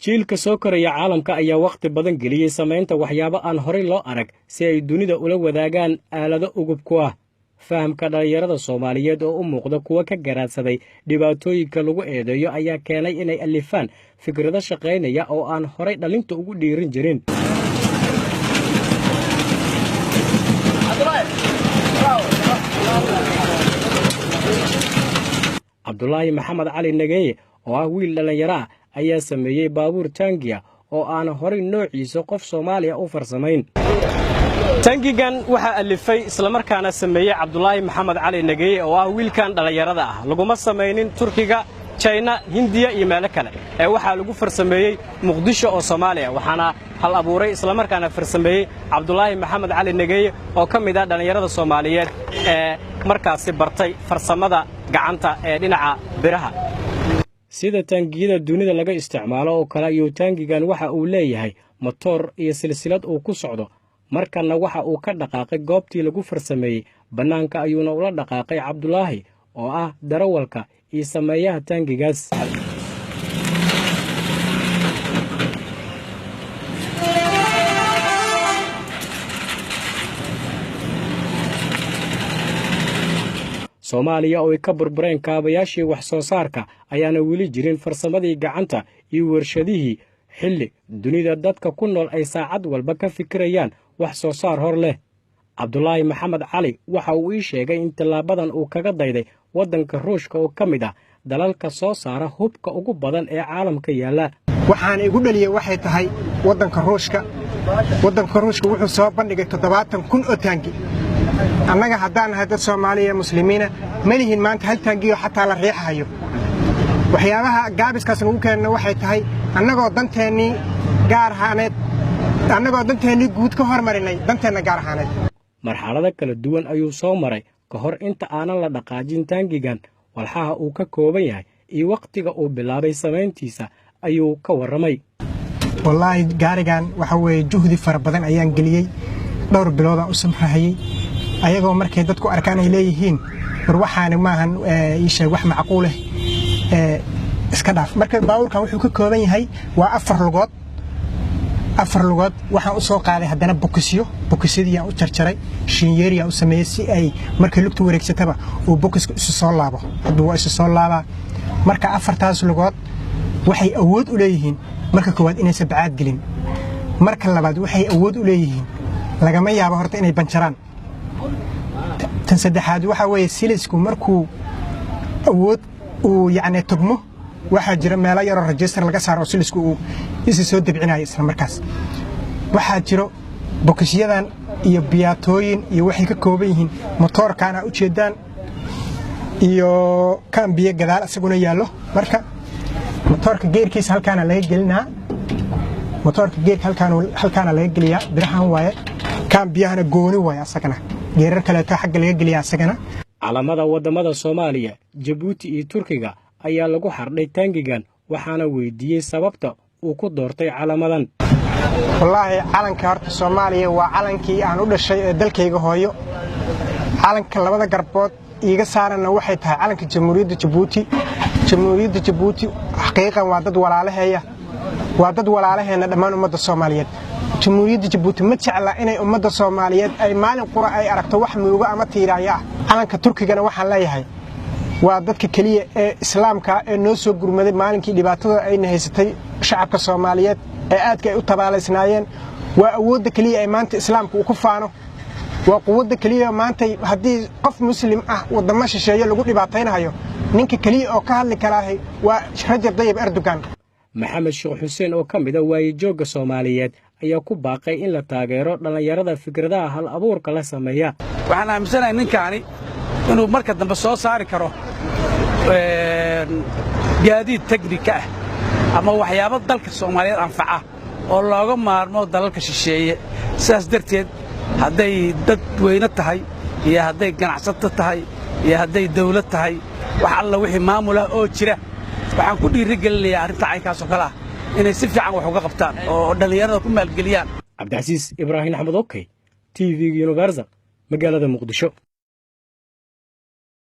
jiilka soo koraya caalamka ayaa waqti badan geliyey samaynta waxyaabo aan horey loo arag si ay dunida ula wadaagaan aalado ugub ku ah fahamka dhalinyarada Soomaaliyeed oo u muuqda kuwa ka garaadsaday dhibaatooyinka lagu eedeeyo ayaa keenay inay alifaan fikrado shaqeynaya oo aan horey dhalinta ugu dhiirin jirin. Cabdulaahi Maxamed Cali Nageeye oo ah wiil dhalinyaro ah ayaa sameeyay baabuur taangiya oo aan horey noociisa qof Soomaaliya u farsamayn. tangigan waxa alifay isla markaana sameeyay Cabdulaahi Maxamed Cali Nageeye oo ah wiilkan dhalinyarada ah laguma sameeynin Turkiga, China, Hindiya iyo meel kale ee waxa lagu farsameeyay Muqdisho oo Soomaaliya waxaana hal abuuray isla markaana farsameeyay Cabdulaahi Maxamed Cali Nageeye oo kamid ah dhalinyarada Soomaaliyeed ee markaasi bartay farsamada gacanta ee dhinaca biraha. sida taangiyada dunida laga isticmaalo oo kale ayuu taangigan waxa uu leeyahay motor iyo silsilad uu ku socdo markana waxa uu ka dhaqaaqay goobtii lagu farsameeyay banaanka ayuuna ula dhaqaaqay Cabdulaahi oo ah darawalka iyo sameeyaha taangigaas. Soomaaliya oo ka burbureen kaabayaashii wax soo saarka ayaana weli jirin farsamadii gacanta iyo warshadihii xilli dunida dadka ku nool ay saacad walba ka fikirayaan wax soo saar hor leh. Cabdulaahi Maxamed Cali waxa uu ii sheegay in talaabadan uu kaga dayday wadanka Ruushka oo kamid ah dalalka soo saara hubka ugu badan ee caalamka yaala. waxaan igu dhaliyay waxay tahay wadanka Ruushka wuxuu soo bandhigay 70,000 oo taangi. annaga haddaan nahay dad Soomaaliya muslimiina ma lihin maanta hal taangiyo xataa la riixayo. waxyaabaha gaabiskaas ugu keenna waxay tahay annagoo danteennii gaar ahaaneed guud ka hormarinay danteenna gaar ahaaneed. marxalado kala duwan ayuu soo maray ka hor inta aanan la dhaqaajin taangigan walxaha uu ka kooban yahay iyo waqtiga uu bilaabay samayntiisa ayuu ka warramay. wallaahi gaarigan waxa weeye juhdi fara badan ayaan geliyey dhowr bilood aan u samrahayay ayagoo markay dadku arkaan ay leeyihiin war waxaani maahan ii sheeg wax macquul ah iska dhaaf. marka baabuurkan wuxuu ka kooban yahay waa 4 lugood waxaan u soo qaaday haddana bokisyadii aan u jarjaray shinyeeri aan u sameeyay si ay markay lugtu wareegsataba uu bokisku isu soo laabo hadduu isu soo laabaa. marka 4taas lugood waxay awood u leeyihiin marka koowaad inaysan bacaad gelin, marka labaad waxay awood u leeyihiin lagama yaabo horta inay banjaraan. tan saddexaad waxa weeye silisku markuu awood uu yacni tugmo waxaa jira meelo yar oo register laga saaro silisku uu isi soo dabcinayo isla markaas. waxaa jiro bokisyadan iyo biyaatooyin iyo waxay ka kooban yihiin motorkana u jeedaan iyo kan biyo gadaal asaguna yaallo. marka motorka geerkiisa halkaana laga gelinaa halkaana laga geliyaa birahan waaye kan biyahana gooni waaye asagana geerar kale ta xagga laga geliyaa asagana. calamada wadamada Soomaaliya, Djibouti iyo Turkiga ayaa lagu xardhay taangigan waxaana weydiiyay sababta uu ku doortay calamadan. wallaahi calanka horta Soomaaliya waa calankii aan u dhashay ee dalkayga hooyo. calanka labada garbood iiga saarana waxay tahay calanka Jamhuuriyadda Djibouti xaqiiqan waa dad walaalaheena dhammaan ummadda Soomaaliyeed. Jamhuuriyadda Djibouti ma jecla inay ummadda Soomaaliyeed ay maalin qura ay aragto wax muuga ama tiiraaya ah. calanka Turkigana waxaan leeyahay waa dadka kaliya ee islaamka ee noo soo gurmaday maalinkii dhibaatada ay haysatay shacabka Soomaaliyeed ee aadka ay u tabaaleysnaayeen. waa awoodda kaliya ay maanta islaamku ku faano, waa quwadda kaliya maanta haddii qof muslim ah wadamo shisheeye lagu dhibaataynayo ninka kaliya oo ka hadli karaahay waa Rajab Tayyip Erdogan. Maxamed Sheekh Xuseen oo kamid ah waayijooga Soomaaliyeed ayaa ku baaqay in la taageero dhalinyarada fikradaha hal abuurka la sameeya. waxaan aaminsanahay ninkaani inuu marka dambe soo saari karo gaadiid teknik ah ama waxyaabo dalka Soomaaliyeed anfaca oo looga maarmo dalalka shisheeye. sidaas darteed hadday dad weyne tahay iyo hadday ganacsato tahay iyo hadday dawlad tahay wax alla wixii maamul ah oo jira waxaan ku dhiirigelinayaa arrinta caynkaas oo kale ah inay si fiican wax uga qabtaan oo dhalinyarada ku maalgeliyaan. Cabdicasiis Ibraahim Axmed, TV Universal, magaalada Muqdisho.